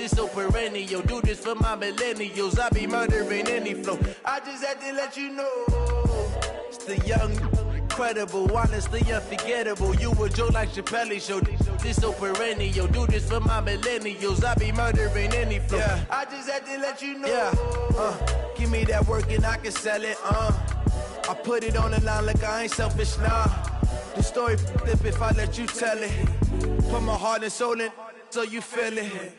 This so perennial, do this for my millennials. I be murdering any flow. I just had to let you know. It's the young, incredible, honestly unforgettable. You a Joe like Chappelle show. This so perennial, do this for my millennials. I be murdering any flow. Yeah. I just had to let you know. Yeah. Give me that work and I can sell it. I put it on the line like I ain't selfish, nah. The story flip if I let you tell it. Put my heart and soul in so you feel it.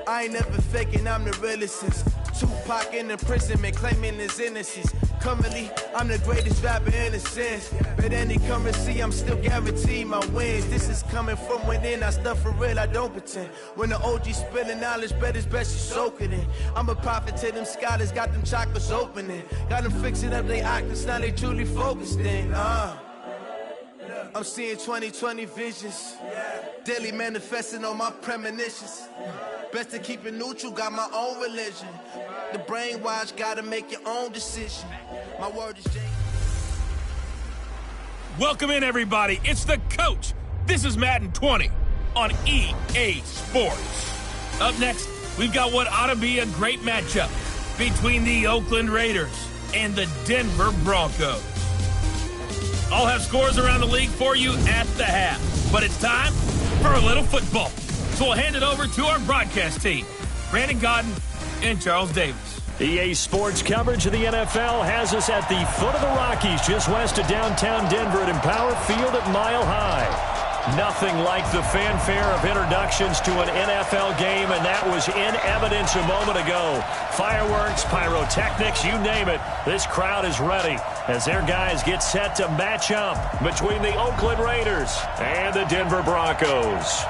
I ain't never faking, I'm the realest since Tupac in imprisonment, claiming his innocence. Currently, I'm the greatest rapper in a sense. But any currency, I'm still guaranteed my wins. This is coming from within, I stuff for real, I don't pretend. When the OG spilling knowledge, bet it's best you soak it in. I'm a prophet to them scholars, got them chakras opening. Got them fixing up their octaves, now they truly focused in. I'm seeing 2020 visions. Daily manifesting on my premonitions. Best to keep it neutral, got my own religion. The brainwash, gotta make your own decision. My word is James. Welcome in, everybody. It's the coach. This is Madden 20 on EA Sports. Up next, we've got what ought to be a great matchup between the Oakland Raiders and the Denver Broncos. I'll have scores around the league for you at the half. But it's time for a little football. So we'll hand it over to our broadcast team, Brandon Godden and Charles Davis. EA Sports coverage of the NFL has us at the foot of the Rockies, just west of downtown Denver at Empower Field at Mile High. Nothing like the fanfare of introductions to an NFL game, and that was in evidence a moment ago. Fireworks, pyrotechnics, you name it. This crowd is ready as their guys get set to match up between the Oakland Raiders and the Denver Broncos.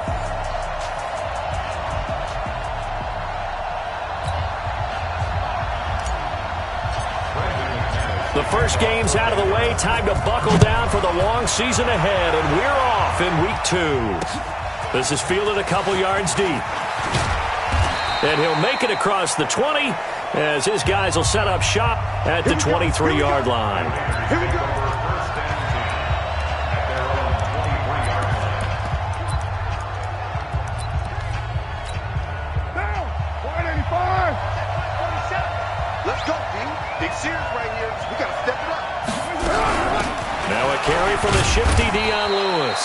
The first game's out of the way. Time to buckle down for the long season ahead, and we're off in week 2. This is fielded a couple yards deep. And he'll make it across the 20 as his guys will set up shop at the 23-yard line. Here we go. Down. 185. 47. Let's go, team. Big series right here. We got to step it up. Now a carry for the shifty Dion Lewis.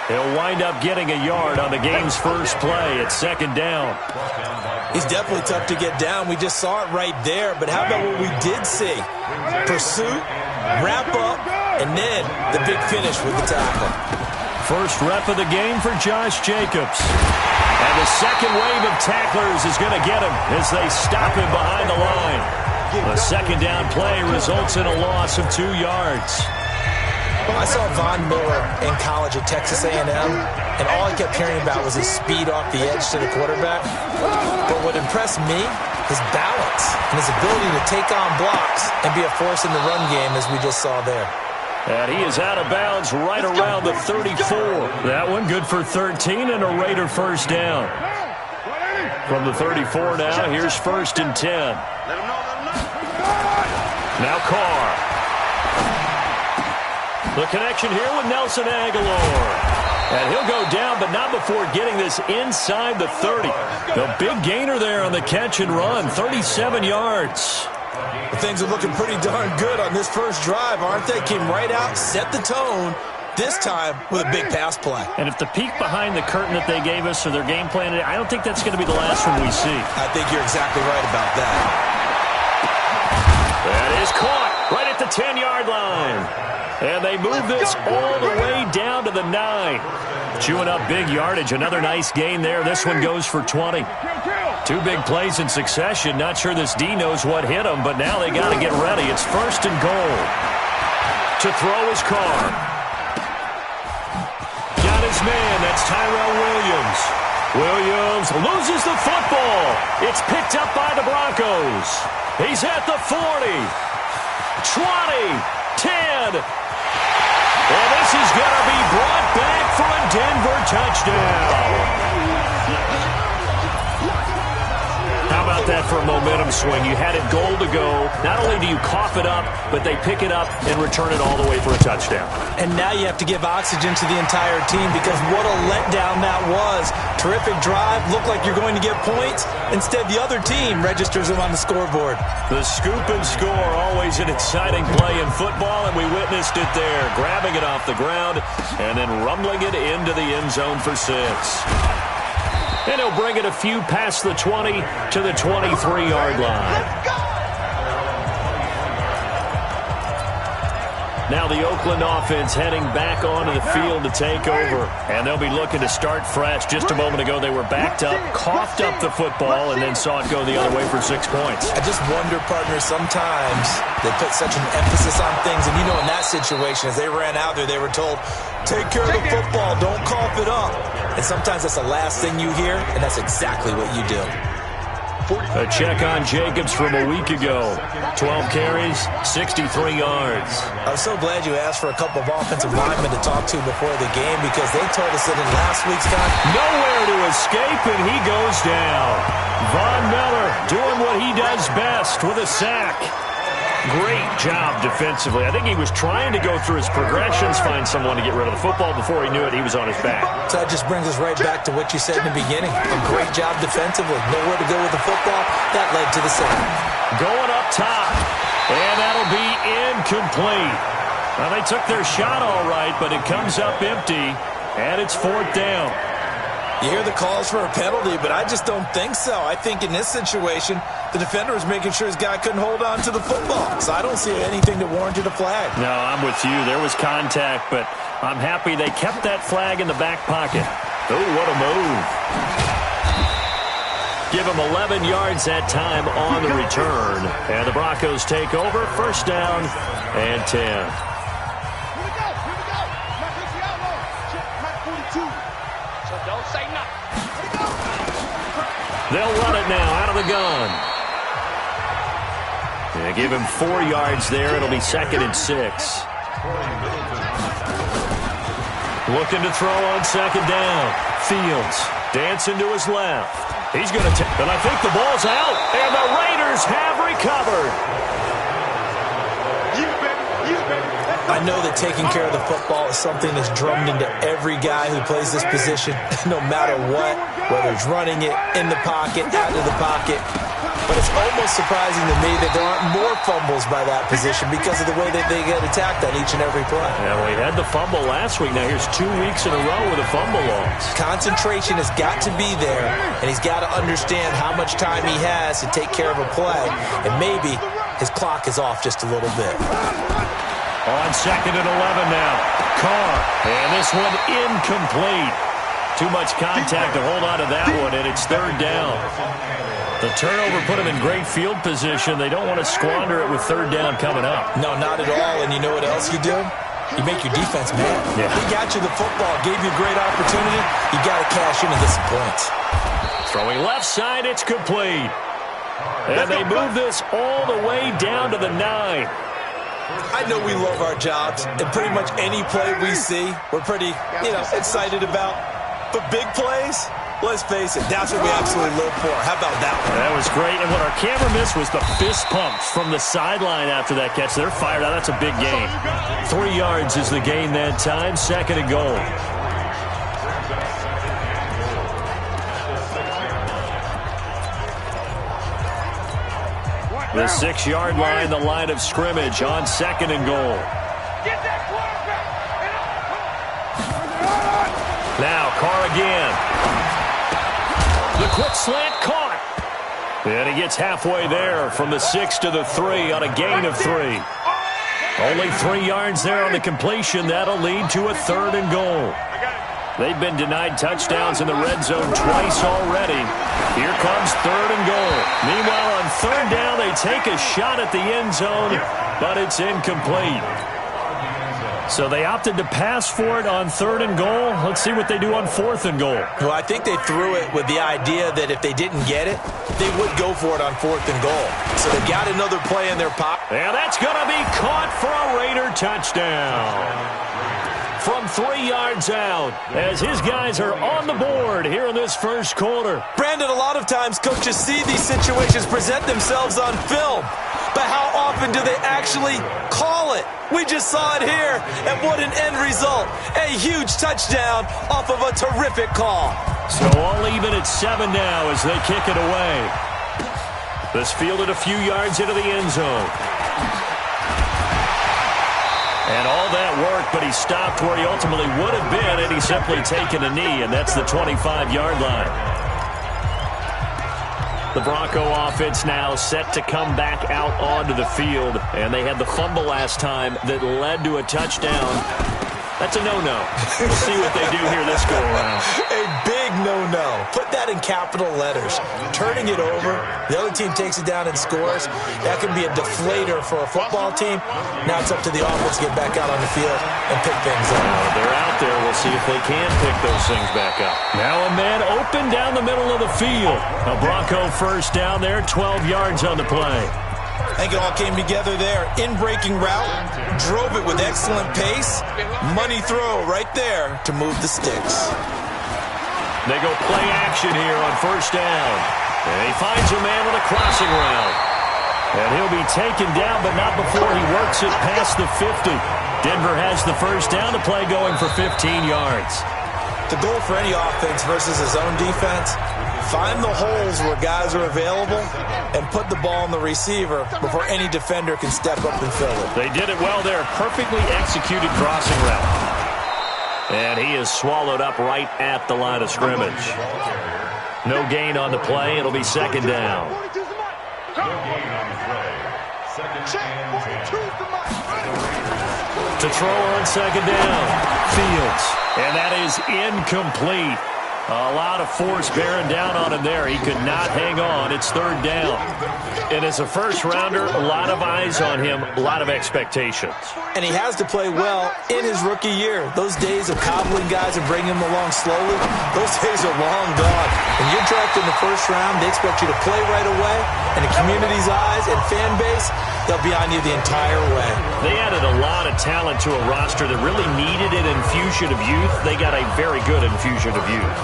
He'll wind up getting a yard on the game's first play at second down. He's definitely tough to get down. We just saw it right there. But how about what we did see? Pursuit, wrap up, and then the big finish with the tackle. First rep of the game for Josh Jacobs. And the second wave of tacklers is going to get him as they stop him behind the line. A second down play results in a loss of 2 yards. I saw Von Miller in college at Texas A&M, and all I kept hearing about was his speed off the edge to the quarterback. But what impressed me, his balance and his ability to take on blocks and be a force in the run game, as we just saw there. And he is out of bounds right around the 34. That one good for 13 and a Raider first down. From the 34 now, here's 1st and 10. Now Carr. The connection here with Nelson Aguilar. And he'll go down, but not before getting this inside the 30. The big gainer there on the catch and run, 37 yards. Things are looking pretty darn good on this first drive, aren't they? Came right out, set the tone, this time with a big pass play. And if the peek behind the curtain that they gave us or their game plan, I don't think that's going to be the last one we see. I think you're exactly right about that. That is caught right at the 10-yard line. And they move this all the way down to the 9. Chewing up big yardage. Another nice gain there. This one goes for 20. 2 big plays in succession. Not sure this D knows what hit him, but now they got to get ready. It's 1st and goal. To throw his Carr. Got his man. That's Tyrell Williams. Williams loses the football. It's picked up by the Broncos. He's at the 40. 20. 10. And this is going to be brought back for a Denver touchdown. How about that for a momentum swing. You had it goal to go. Not only do you cough it up, but they pick it up and return it all the way for a touchdown. And now you have to give oxygen to the entire team because what a letdown that was. Terrific drive. Looked like you're going to get points. Instead, the other team registers them on the scoreboard. The scoop and score, always an exciting play in football, and we witnessed it there. Grabbing it off the ground and then rumbling it into the end zone for 6. And he'll bring it a few past the 20 to the 23-yard line. Now the Oakland offense heading back onto the field to take over. And they'll be looking to start fresh. Just a moment ago, they were backed up, coughed up the football, and then saw it go the other way for 6 points. I just wonder, partner, sometimes they put such an emphasis on things. And, in that situation, as they ran out there, they were told, take care of the football, don't cough it up. And sometimes that's the last thing you hear, and that's exactly what you do. A check on Jacobs from a week ago. 12 carries, 63 yards. I was so glad you asked for a couple of offensive linemen to talk to before the game because they told us that in last week's time. Nowhere to escape, and he goes down. Von Miller doing what he does best with a sack. Great job defensively. I think he was trying to go through his progressions, find someone to get rid of the football. Before he knew it, he was on his back. So that just brings us right back to what you said in the beginning. A great job defensively. Nowhere to go with the football. That led to the sack. Going up top, and that'll be incomplete. Well, they took their shot all right, but it comes up empty, and it's 4th down. You hear the calls for a penalty, but I just don't think so. I think in this situation, the defender was making sure his guy couldn't hold on to the football. So I don't see anything that warranted a flag. No, I'm with you. There was contact, but I'm happy they kept that flag in the back pocket. Oh, what a move. Give him 11 yards that time on the return. And the Broncos take over. 1st down and 10. They'll run it now out of the gun. They give him 4 yards there. It'll be 2nd and 6. Looking to throw on 2nd down. Fields dancing to his left. He's going to take, and I think the ball's out. And the Raiders have recovered. I know that taking care of the football is something that's drummed into every guy who plays this position, no matter what, whether it's running it, in the pocket, out of the pocket. But it's almost surprising to me that there aren't more fumbles by that position because of the way that they get attacked on each and every play. Yeah, well, he had the fumble last week. Now here's 2 weeks in a row with a fumble loss. Concentration has got to be there, and he's got to understand how much time he has to take care of a play. And maybe his clock is off just a little bit. On 2nd and 11 now. Carr. And this one incomplete. Too much contact to hold on to that one, and it's 3rd down. The turnover put him in great field position. They don't want to squander it with 3rd down coming up. No, not at all. And you know what else you do? You make your defense mad. Yeah. He got you the football, gave you a great opportunity. You got to cash in and get some points. Throwing left side, it's complete. And they move this all the way down to the 9. I know we love our jobs, and pretty much any play we see, we're pretty, excited about. But big plays, let's face it, that's what we absolutely live for. How about that one? That was great, and what our camera missed was the fist pumps from the sideline after that catch. They're fired out. That's a big gain. 3 yards is the gain that time, 2nd and goal. The 6-yard line, the line of scrimmage on 2nd and goal. Now, Carr again. The quick slant caught. And he gets halfway there from the 6 to the 3 on a gain of 3. Only 3 yards there on the completion. That'll lead to a 3rd and goal. They've been denied touchdowns in the red zone twice already. Here comes 3rd and goal. Meanwhile, on 3rd down, they take a shot at the end zone, but it's incomplete. So they opted to pass for it on 3rd and goal. Let's see what they do on 4th and goal. Well, I think they threw it with the idea that if they didn't get it, they would go for it on 4th and goal. So they got another play in their pocket. And that's going to be caught for a Raider touchdown. From 3 yards out, as his guys are on the board here in this 1st quarter. Brandon, a lot of Sometimes coaches see these situations present themselves on film, but how often do they actually call it? We just saw it here, and what an end result. A huge touchdown off of a terrific call. So all even at 7 now as they kick it away. This fielded a few yards into the end zone. And all that work, but he stopped where he ultimately would have been, and he's simply taken a knee, and that's the 25-yard line. The Bronco offense now set to come back out onto the field, and they had the fumble last time that led to a touchdown. That's a no-no. We'll see what they do here this go-around. A big no-no. Put that in capital letters. Turning it over, the other team takes it down and scores. That can be a deflator for a football team. Now it's up to the offense to get back out on the field and pick things up. They're out there. We'll see if they can pick those things back up. Now a man open down the middle of the field. A Bronco first down there, 12 yards on the play. I think it all came together there. In-breaking route, drove it with excellent pace. Money throw right there to move the sticks. They go play action here on first down. And he finds a man on a crossing route. And he'll be taken down, but not before he works it past the 50. Denver has the first down, the play going for 15 yards. The goal for any offense versus his own defense, find the holes where guys are available and put the ball in the receiver before any defender can step up and fill it. They did it well there. Perfectly executed crossing route. And he is swallowed up right at the line of scrimmage. No gain on the play. It'll be second down. To throw on second down. Fields. And that is incomplete. A lot of force bearing down on him there. He could not hang on. It's third down. And as a first-rounder, a lot of eyes on him, a lot of expectations. And he has to play well in his rookie year. Those days of cobbling guys and bringing them along slowly, those days are long gone. When you're drafted in the first round, they expect you to play right away. And the community's eyes and fan base, they'll be on you the entire way. They added a lot of talent to a roster that really needed an infusion of youth. They got a very good infusion of youth.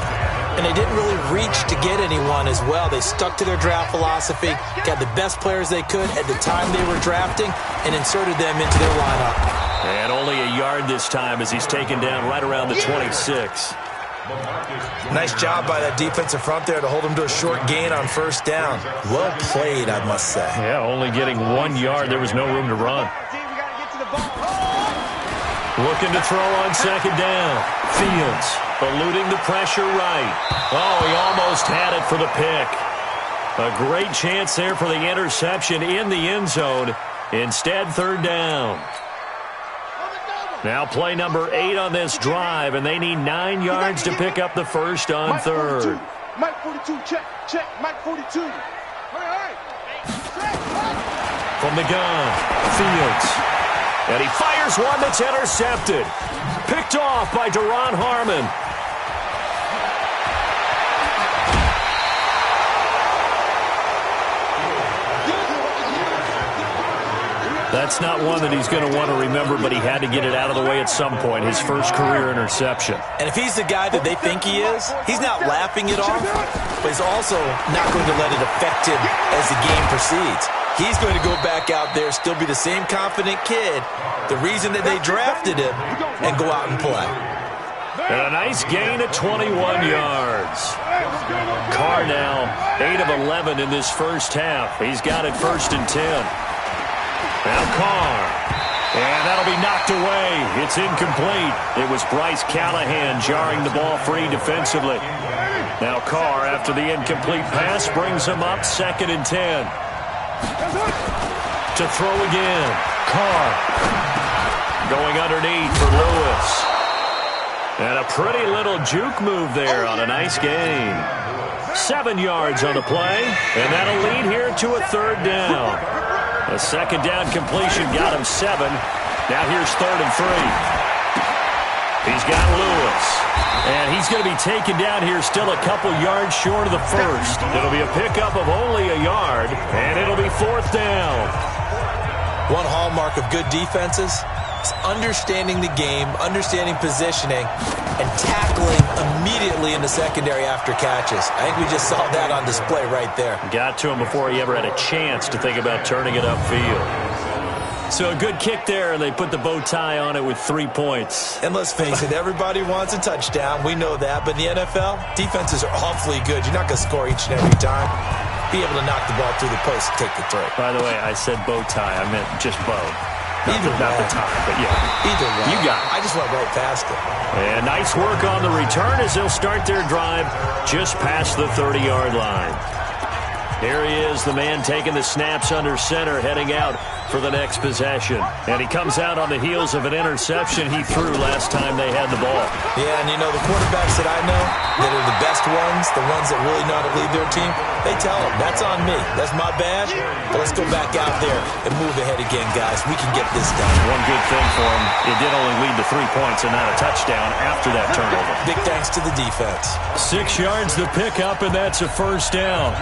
And they didn't really reach to get anyone as well. They stuck to their draft philosophy, got the best players they could at the time they were drafting, and inserted them into their lineup. And only a yard this time as he's taken down right around the 26. Nice job by that defensive front there to hold him to a short gain on first down. Well played, I must say. Yeah, only getting 1 yard. There was no room to run. Looking to throw on second down. Fields eluding the pressure right. Oh, he almost had it for the pick. A great chance there for the interception in the end zone. Instead, third down. Now play number 8 on this drive, and they need 9 yards to pick up the first on third. Mike 42, check, Mike 42. From the gun, Fields. And he fires one that's intercepted. Picked off by Deron Harmon. That's not one that he's going to want to remember, but he had to get it out of the way at some point, his first career interception. And if he's the guy that they think he is, he's not laughing it off, but he's also not going to let it affect him as the game proceeds. He's going to go back out there, still be the same confident kid, the reason that they drafted him, and go out and play. And a nice gain of 21 yards. Carr now 8 of 11 in this first half. He's got it first and 10. Now Carr. And that'll be knocked away. It's incomplete. It was Bryce Callahan jarring the ball free defensively. Now Carr, after the incomplete pass, brings him up second and 10. To throw again. Carr. Going underneath for Lewis. And a pretty little juke move there on a nice gain. 7 yards on the play. And that'll lead here to a third down. A second down completion got him 7. Now here's third and 3. He's got Lewis. And he's going to be taken down here still a couple yards short of the first. It'll be a pickup of only a yard, and it'll be fourth down. One hallmark of good defenses, quarterbacks understanding the game, understanding positioning, and tackling immediately in the secondary after catches. I think we just saw that on display right there. Got to him before he ever had a chance to think about turning it upfield. So a good kick there, and they put the bow tie on it with 3 points. And let's face it, everybody wants a touchdown. We know that. But in the NFL, defenses are awfully good. You're not going to score each and every time. Be able to knock the ball through the post and take the throw. By the way, I said bow tie. I meant just bow. Not the tie, but yeah. Either way. You got it. I just went right past it. And nice work on the return as they'll start their drive just past the 30-yard line. Here he is, the man taking the snaps under center, heading out for the next possession. And he comes out on the heels of an interception he threw last time they had the ball. Yeah, and you know, the quarterbacks that I know that are the best ones, the ones that really know how to lead their team, they tell them, that's on me. That's my bad. But let's go back out there and move ahead again, guys. We can get this done. One good thing for him, it did only lead to 3 points and not a touchdown after that turnover. Big thanks to the defense. 6 yards the pickup, and that's a first down.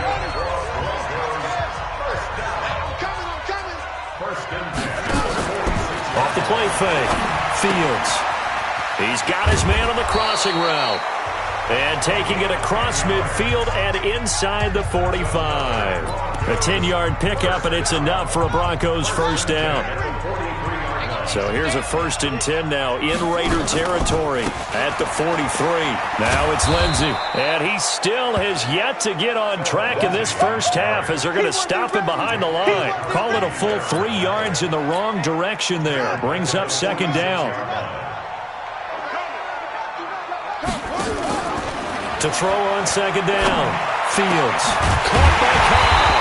Off the play fake, Fields. He's got his man on the crossing route. And taking it across midfield and inside the 45. A 10-yard pickup, and it's enough for a Broncos first down. So here's a 1st and 10 now in Raider territory at the 43. Now it's Lindsey. And he still has yet to get on track in this first half as they're going to stop him behind the line. Call it a full 3 yards in the wrong direction there. Brings up 2nd down. To throw on 2nd down. Fields. Caught by Cobb.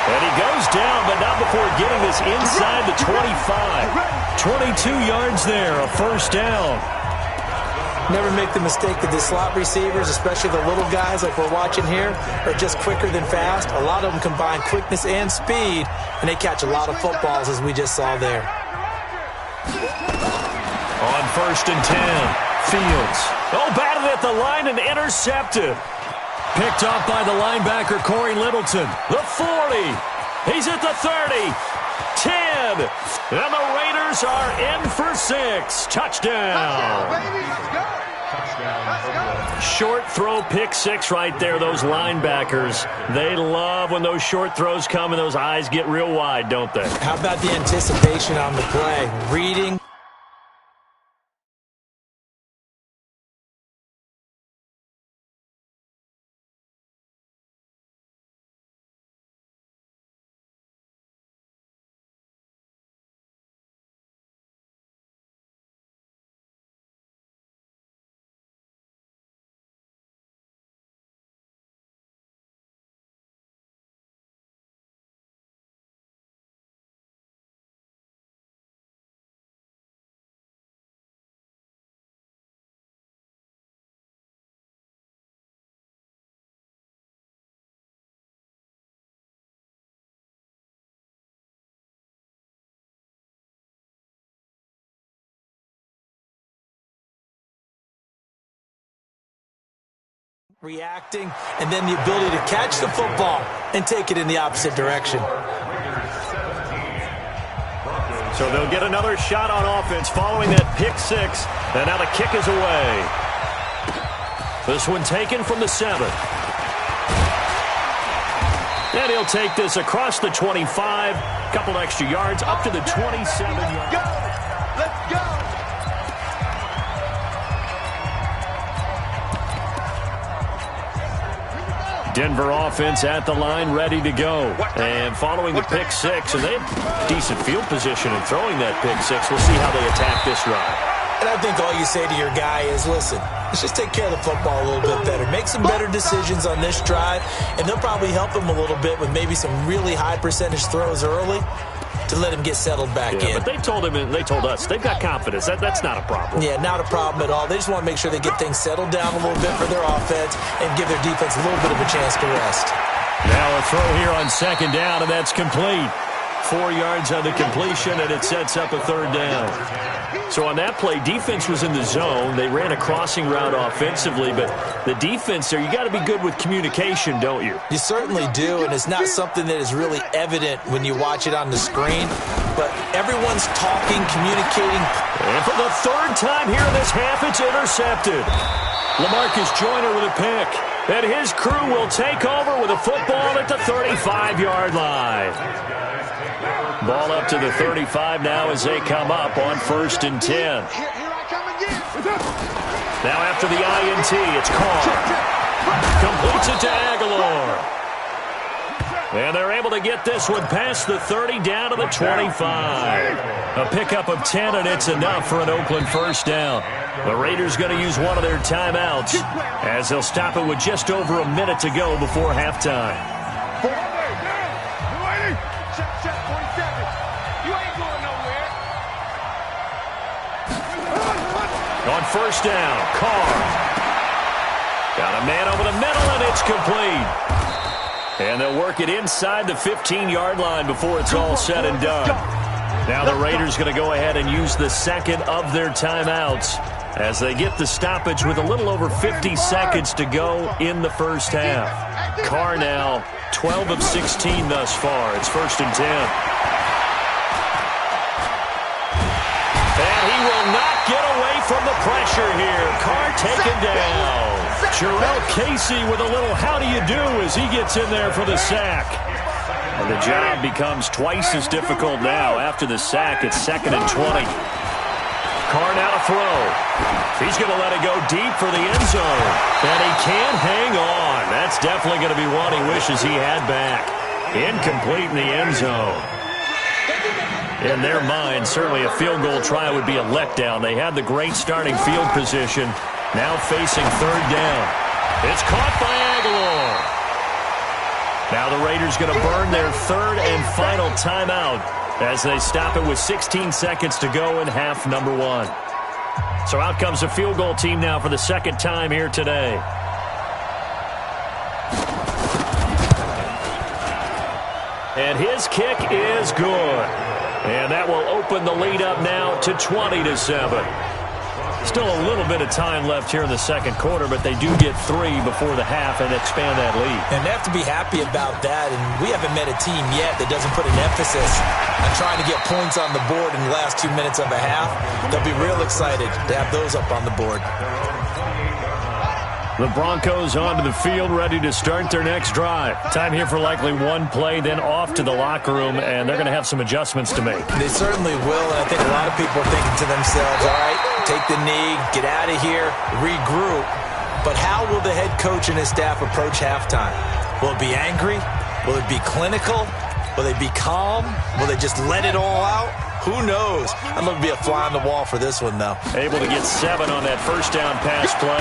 And he goes down, but not before getting this inside the 25. 22 yards there, a first down. Never make the mistake that the slot receivers, especially the little guys like we're watching here, are just quicker than fast. A lot of them combine quickness and speed, and they catch a lot of footballs, as we just saw there. On 1st and 10, Fields. Oh, batted at the line and intercepted. Picked off by the linebacker, Corey Littleton. The 40. He's at the 30. 10. And the Raiders are in for 6. Touchdown. Short throw, pick 6 right there. Those linebackers, they love when those short throws come and those eyes get real wide, don't they? How about the anticipation on the play? Reading. Reacting, and then the ability to catch the football and take it in the opposite direction. So they'll get another shot on offense following that pick 6, and now the kick is away. This one taken from the 7. And he'll take this across the 25, couple extra yards, up to the 27-yard. Go! Let's go! Denver offense at the line, ready to go. And following the pick 6, and they have decent field position in throwing that pick 6. We'll see how they attack this drive. And I think all you say to your guy is, listen, let's just take care of the football a little bit better. Make some better decisions on this drive, and they'll probably help him a little bit with maybe some really high percentage throws early to let him get settled back in. But they told him and they told us they've got confidence. That's not a problem. Yeah, not a problem at all. They just want to make sure they get things settled down a little bit for their offense and give their defense a little bit of a chance to rest. Now a throw here on 2nd down, and that's complete. 4 yards on the completion, and it sets up a third down. So on that play, defense was in the zone. They ran a crossing route offensively, but the defense there, you got to be good with communication, don't you? You certainly do, and it's not something that is really evident when you watch it on the screen, but everyone's talking, communicating. And for the third time here in this half, it's intercepted. LaMarcus Joyner with a pick. And his crew will take over with a football at the 35-yard line. Ball up to the 35 now as they come up on 1st and 10. Now after the INT, it's Carr. Completes it to Aguilar. And they're able to get this one past the 30 down to the 25. A pickup of 10, and it's enough for an Oakland first down. The Raiders going to use one of their timeouts as they'll stop it with just over a minute to go before halftime. On first down, Carr. Got a man over the middle, and it's complete. And they'll work it inside the 15-yard line before it's all said and done. Now the Raiders going to go ahead and use the second of their timeouts as they get the stoppage with a little over 50 seconds to go in the first half. Carr now 12 of 16 thus far. It's 1st and 10. And he will not get away from the pressure here. Carr taken down. Jarrell Casey with a little how do you do as he gets in there for the sack. And the job becomes twice as difficult now. After the sack, it's 2nd and 20. Carr now to throw. He's going to let it go deep for the end zone. And he can't hang on. That's definitely going to be one he wishes he had back. Incomplete in the end zone. In their mind, certainly a field goal try would be a letdown. They had the great starting field position. Now facing 3rd down. It's caught by Aguilar. Now the Raiders going to burn their 3rd and final timeout as they stop it with 16 seconds to go in half number 1. So out comes the field goal team now for the 2nd time here today. And his kick is good. And that will open the lead up now to 20-7. Still a little bit of time left here in the second quarter, but they do get 3 before the half and expand that lead. And they have to be happy about that, and we haven't met a team yet that doesn't put an emphasis on trying to get points on the board in the last 2 minutes of a half. They'll be real excited to have those up on the board. The Broncos onto the field, ready to start their next drive. Time here for likely one play, then off to the locker room, and they're going to have some adjustments to make. They certainly will, and I think a lot of people are thinking to themselves, all right, take the knee, get out of here, regroup. But how will the head coach and his staff approach halftime? Will it be angry? Will it be clinical? Will they be calm? Will they just let it all out? Who knows? I'd love to be a fly on the wall for this one, though. Able to get 7 on that first down pass play.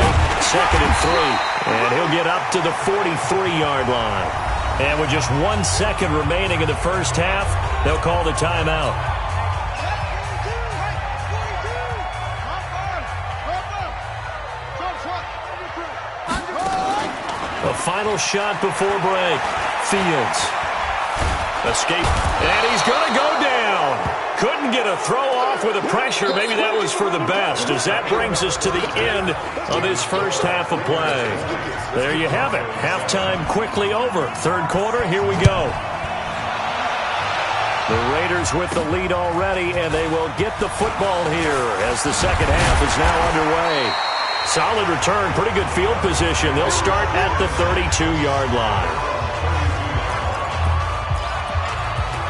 2nd and 3. And he'll get up to the 43-yard line. And with just 1 second remaining in the first half, they'll call the timeout. A final shot before break. Fields. Escape. And he's going to go down. Couldn't get a throw off with the pressure. Maybe that was for the best, as that brings us to the end of this first half of play. There you have it. Halftime quickly over. Third quarter, here we go. The Raiders with the lead already, and they will get the football here as the second half is now underway. Solid return, pretty good field position. They'll start at the 32-yard line.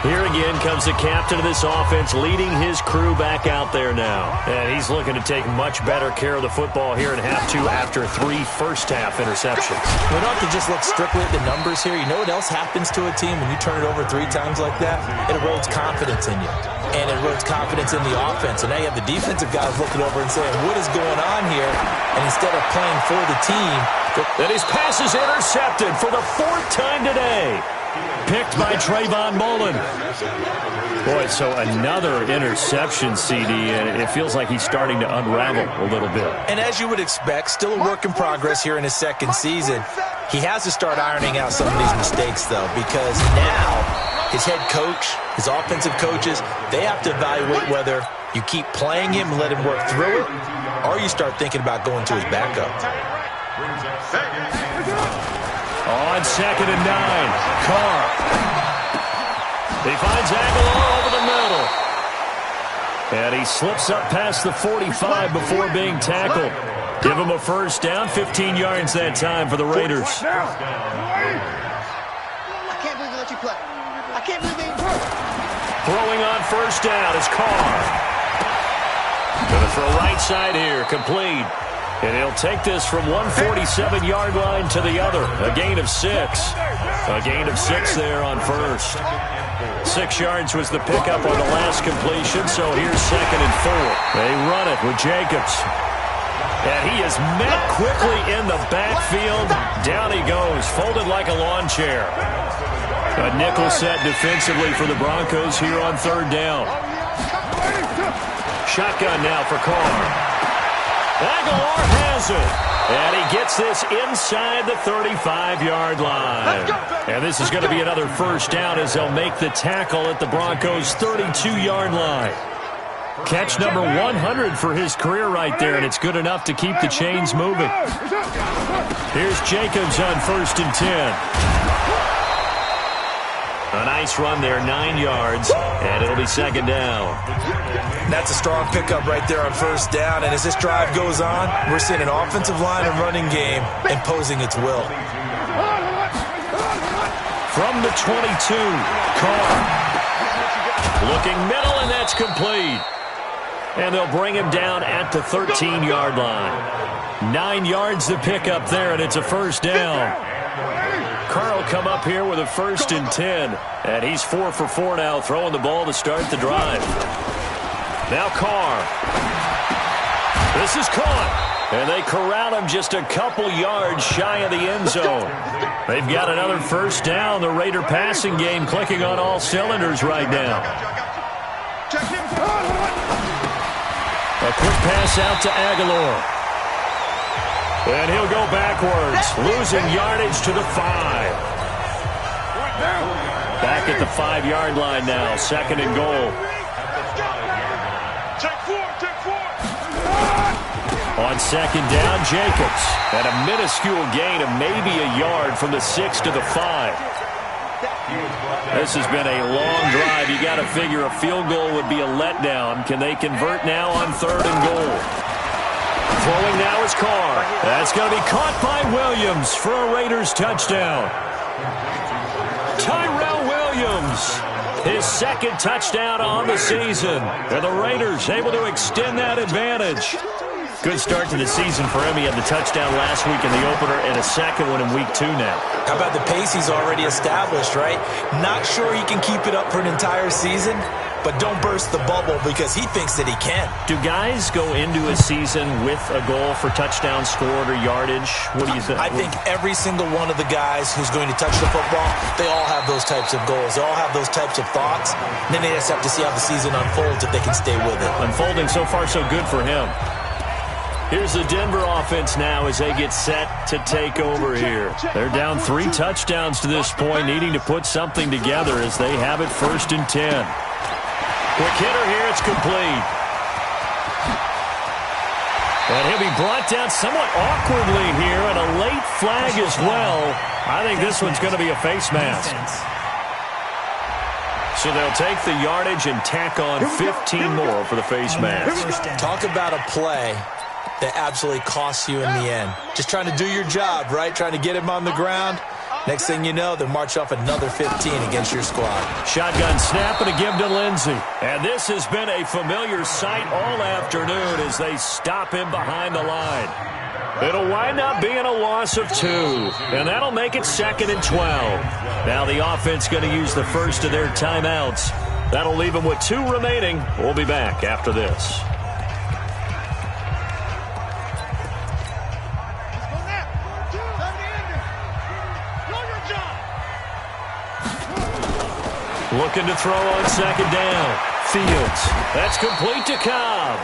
Here again comes the captain of this offense, leading his crew back out there now. And he's looking to take much better care of the football here in half 2 after 3 first-half interceptions. We don't have to just look strictly at the numbers here. You know what else happens to a team when you turn it over 3 times like that? It erodes confidence in you. And it erodes confidence in the offense. And now you have the defensive guys looking over and saying, what is going on here? And instead of playing for the team... And his pass is intercepted for the 4th time today. Picked by Trayvon Mullen. Boy, so another interception, CD, and it feels like he's starting to unravel a little bit. And as you would expect, still a work in progress here in his second season. He has to start ironing out some of these mistakes, though, because now his head coach, his offensive coaches, they have to evaluate whether you keep playing him and let him work through it, or you start thinking about going to his backup. On 2nd and 9, Carr. He finds Aguilar over the middle. And he slips up past the 45 before being tackled. Give him a first down, 15 yards that time for the Raiders. I can't believe they let you play. I can't believe they... Throwing on first down is Carr. Going to throw right side here, complete. And he'll take this from 147-yard line to the other. A gain of 6. A gain of 6 there on first. 6 yards was the pickup on the last completion, so here's 2nd and 4. They run it with Jacobs. And he is met quickly in the backfield. Down he goes, folded like a lawn chair. A nickel set defensively for the Broncos here on 3rd down. Shotgun now for Carr. Aguilar has it. And he gets this inside the 35-yard line. And this is going to be another first down as they'll make the tackle at the Broncos' 32-yard line. Catch number 100 for his career right there, and it's good enough to keep the chains moving. Here's Jacobs on 1st and 10. A nice run there, 9 yards, and it'll be 2nd down. That's a strong pickup right there on first down, and as this drive goes on, we're seeing an offensive line and running game imposing its will. From the 22, Carr. Looking middle, and that's complete. And they'll bring him down at the 13-yard line. 9 yards to pick up there, and it's a first down. Carr will come up here with a 1st and 10. And he's 4 for 4 now, throwing the ball to start the drive. Now Carr. This is caught. And they corral him just a couple yards shy of the end zone. They've got another first down. The Raider passing game clicking on all cylinders right now. A quick pass out to Aguilar. And he'll go backwards, losing yardage to the 5. Back at the 5-yard line now, 2nd and goal. On 2nd down, Jacobs. And a minuscule gain of maybe a yard from the 6 to the 5. This has been a long drive. You got to figure a field goal would be a letdown. Can they convert now on 3rd and goal? Throwing now is Carr. That's going to be caught by Williams for a Raiders touchdown. Tyrell Williams, his 2nd touchdown on the season. And the Raiders able to extend that advantage. Good start to the season for him. He had the touchdown last week in the opener and a 2nd one in week 2 now. How about the pace he's already established, right? Not sure he can keep it up for an entire season, but don't burst the bubble because he thinks that he can. Do guys go into a season with a goal for touchdown scored or yardage? What do you think? I think every single one of the guys who's going to touch the football, they all have those types of goals. They all have those types of thoughts. And then they just have to see how the season unfolds if they can stay with it. Unfolding so far so good for him. Here's the Denver offense now as they get set to take over here. They're down 3 touchdowns to this point, needing to put something together as they have it 1st and 10. Quick hitter here, it's complete. And he'll be brought down somewhat awkwardly here, and a late flag as well. I think this one's going to be a face mask. So they'll take the yardage and tack on 15 more for the face mask. Talk about a play that absolutely costs you in the end. Just trying to do your job, right? Trying to get him on the ground. Next thing you know, they'll march off another 15 against your squad. Shotgun snap and a give to Lindsey. And this has been a familiar sight all afternoon as they stop him behind the line. It'll wind up being a loss of 2. And that'll make it 2nd and 12. Now the offense going to use the first of their timeouts. That'll leave them with 2 remaining. We'll be back after this. Looking to throw on 2nd down. Fields. That's complete to Cobb.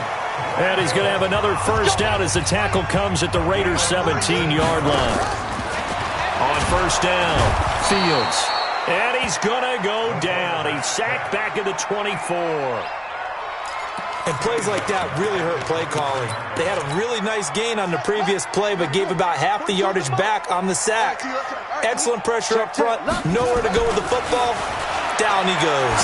And he's going to have another first down as the tackle comes at the Raiders' 17-yard line. On 1st down, Fields. And he's going to go down. He's sacked back at the 24. And plays like that really hurt play calling. They had a really nice gain on the previous play, but gave about half the yardage back on the sack. Excellent pressure up front. Nowhere to go with the football. Down he goes.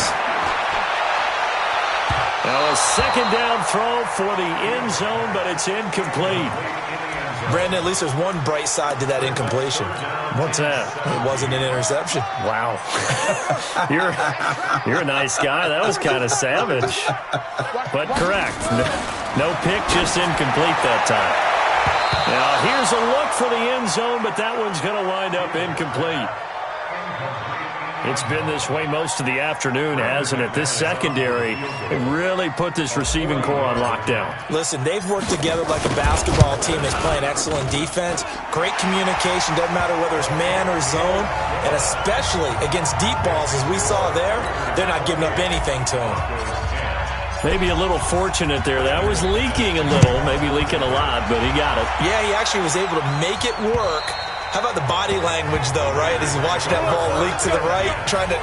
Now a second down throw for the end zone, but it's incomplete. Brandon, at least there's one bright side to that incompletion. What's that? It wasn't an interception. Wow. You're a nice guy. That was kind of savage. But correct. No pick, just incomplete that time. Now here's a look for the end zone, but that one's going to wind up incomplete. It's been this way most of the afternoon, hasn't it? This secondary really put this receiving core on lockdown. Listen, they've worked together like a basketball team that's playing excellent defense. Great communication, doesn't matter whether it's man or zone. And especially against deep balls, as we saw there, they're not giving up anything to them. Maybe a little fortunate there. That was leaking a little, maybe leaking a lot, but he got it. Yeah, he actually was able to make it work. How about the body language, though, right? As he's watching that ball leak to the right, trying to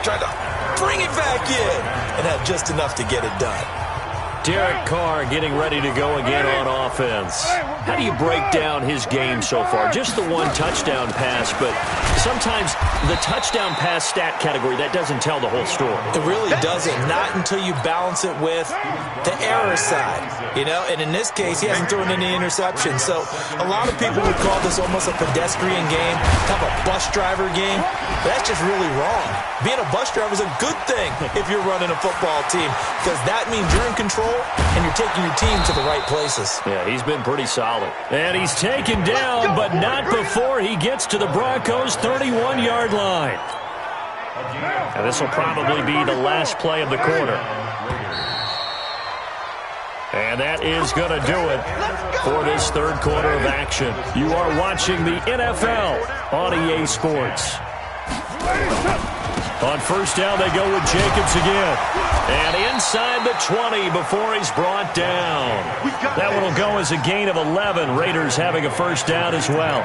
bring it back in, and had just enough to get it done. Derek Carr getting ready to go again on offense. How do you break down his game so far? Just the one touchdown pass, but sometimes the touchdown pass stat category, that doesn't tell the whole story. It really doesn't, not until you balance it with the error side, you know? And in this case, he hasn't thrown any interceptions. So a lot of people would call this almost a pedestrian game, kind of a bus driver game. But that's just really wrong. Being a bus driver is a good thing if you're running a football team, because that means you're in control and you're taking your team to the right places. Yeah, he's been pretty solid. And he's taken down, but not before he gets to the Broncos' 31-yard line. And this will probably be the last play of the quarter. And that is going to do it for this third quarter of action. You are watching the NFL on EA Sports. On first down, they go with Jacobs again. And inside the 20 before he's brought down. That one will go as a gain of 11. Raiders having a first down as well.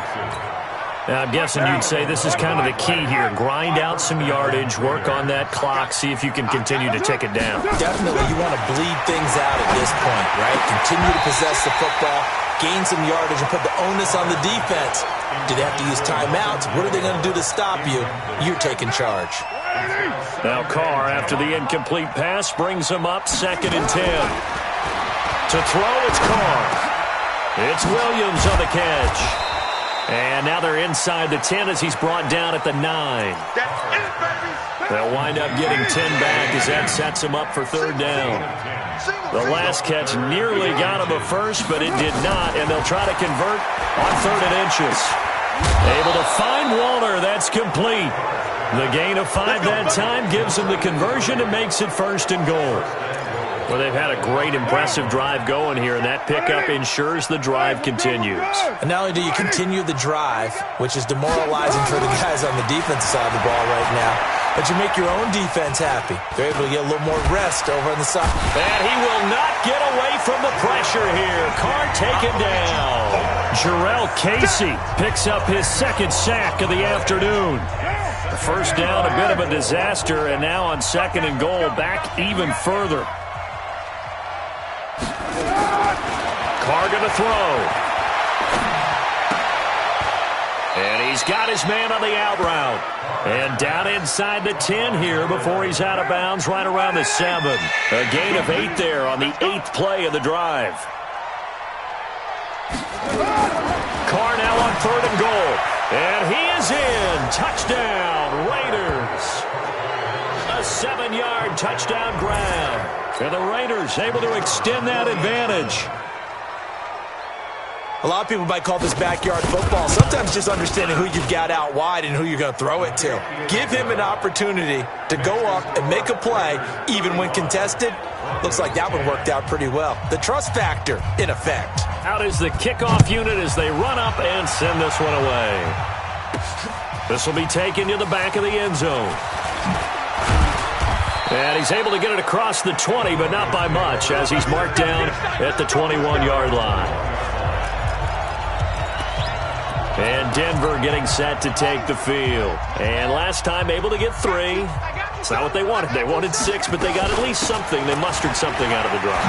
Now, I'm guessing you'd say this is kind of the key here. Grind out some yardage, work on that clock, see if you can continue to tick it down. Definitely, you want to bleed things out at this point, right? Continue to possess the football, gain some yardage, and put the onus on the defense. Do they have to use timeouts? What are they going to do to stop you? You're taking charge. Now Carr, after the incomplete pass, brings him up 2nd and 10. To throw, it's Carr. It's Williams on the catch. And now they're inside the 10 as he's brought down at the 9. They'll wind up getting 10 back as that sets him up for third down. The last catch nearly got him a first, but it did not, and they'll try to convert on 3rd and inches. Able to find Walter. That's complete. The gain of 5 that time gives him the conversion and makes it 1st and goal. Well, they've had a great, impressive drive going here, and that pickup ensures the drive continues. And not only do you continue the drive, which is demoralizing for the guys on the defensive side of the ball right now, but you make your own defense happy. They're able to get a little more rest over on the side. And he will not get away from the pressure here. Carr taken down. Jarrell Casey picks up his 2nd sack of the afternoon. The first down, a bit of a disaster, and now on 2nd and goal, back even further. Carr going to throw. And he's got his man on the out route. And down inside the 10 here before he's out of bounds right around the 7. A gain of 8 there on the 8th play of the drive. Carr now on 3rd and goal. And he is in. Touchdown, Raiders. A 7-yard touchdown grab. And the Raiders able to extend that advantage. A lot of people might call this backyard football. Sometimes just understanding who you've got out wide and who you're going to throw it to. Give him an opportunity to go up and make a play, even when contested. Looks like that one worked out pretty well. The trust factor, in effect. Out is the kickoff unit as they run up and send this one away. This will be taken to the back of the end zone. And he's able to get it across the 20, but not by much, as he's marked down at the 21-yard line. And Denver getting set to take the field. And last time able to get 3. It's not what they wanted. They wanted 6, but they got at least something. They mustered something out of the drive.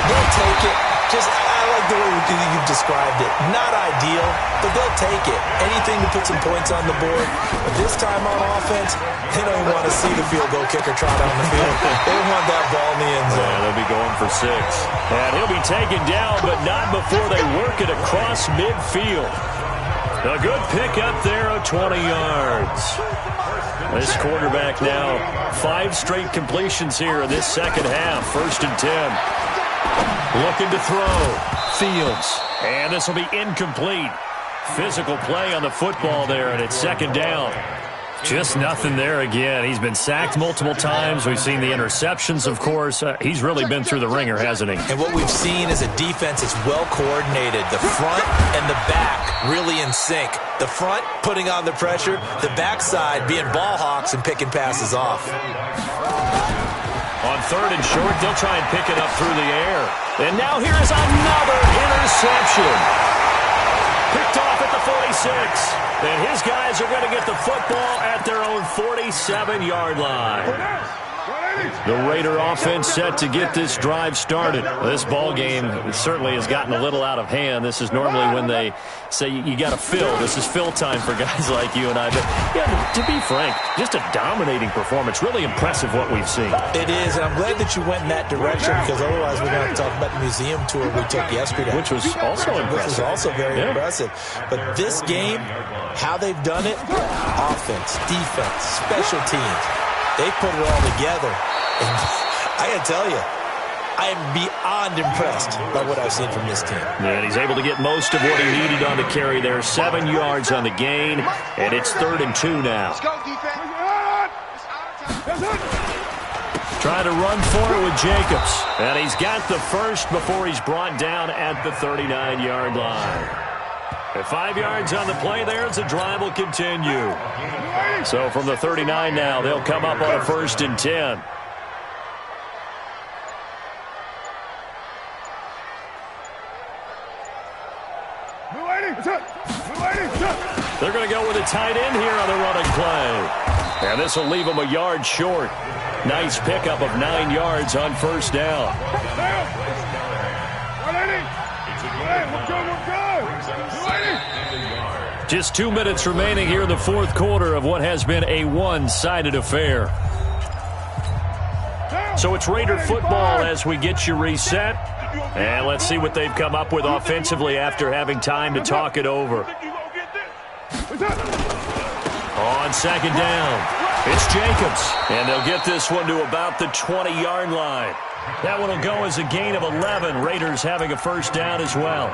They'll take it. I like the way you've described it. Not ideal, but they'll take it. Anything to put some points on the board. But this time on offense, they don't want to see the field goal kicker trot on the field. They want that ball in the end zone. Yeah, they'll be going for 6. And he'll be taken down, but not before they work it across midfield. A good pickup there of 20 yards. This quarterback now 5 straight completions here in this second half. 1st and 10. Looking to throw. Fields. And this will be incomplete. Physical play on the football there, and it's 2nd down. Just nothing there again. He's been sacked multiple times. We've seen the interceptions, of course. He's really been through the ringer, hasn't he? And what we've seen is a defense that's well coordinated. The front and the back really in sync. The front putting on the pressure. The backside being ball hawks and picking passes off. On 3rd and short, they'll try and pick it up through the air. And now here's another interception. Picked off at the 46. And his guys are going to get the football at their own 47-yard line. The Raider offense set to get this drive started. This ball game certainly has gotten a little out of hand. This is normally when they say you got to fill. This is fill time for guys like you and I. But yeah, to be frank, just a dominating performance. Really impressive what we've seen. It is, and I'm glad that you went in that direction because otherwise we're going to have to talk about the museum tour we took yesterday. Which was also impressive. Which was also very impressive. But this game, how they've done it, offense, defense, special teams, they put it all together. And I got to tell you, I am beyond impressed by what I've seen from this team. And he's able to get most of what he needed on the carry there. 7 yards on the gain, and it's 3rd and 2 now. Let's go, defense. Trying to run for it with Jacobs. And he's got the first before he's brought down at the 39-yard line. At 5 yards on the play there as the drive will continue. So from the 39 now, they'll come up on a 1st and 10. They're going to go with a tight end here on the running play. And this will leave them a yard short. Nice pickup of 9 yards on 1st down. Just 2 minutes remaining here in the 4th quarter of what has been a one-sided affair. So it's Raider football as we get you reset. And let's see what they've come up with offensively after having time to talk it over. On 2nd down, it's Jacobs. And they'll get this one to about the 20-yard line. That one will go as a gain of 11. Raiders having a 1st down as well.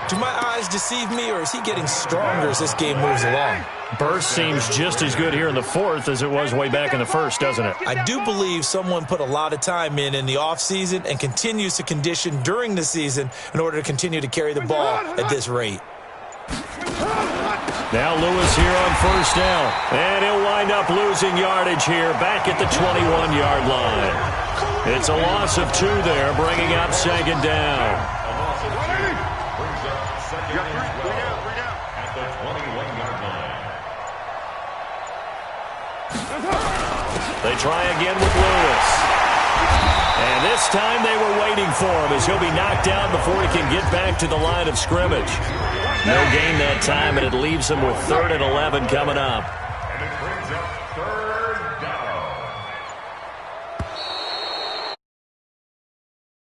Do my eyes deceive me, or is he getting stronger as this game moves along? Burst seems just as good here in the 4th as it was way back in the 1st, doesn't it? I do believe someone put a lot of time in the offseason and continues to condition during the season in order to continue to carry the ball at this rate. Now Lewis here on 1st down. And he'll wind up losing yardage here back at the 21-yard line. It's a loss of 2 there, bringing up 2nd down. They try again with Lewis. And this time they were waiting for him as he'll be knocked down before he can get back to the line of scrimmage. No gain that time, and it leaves him with 3rd and 11 coming up.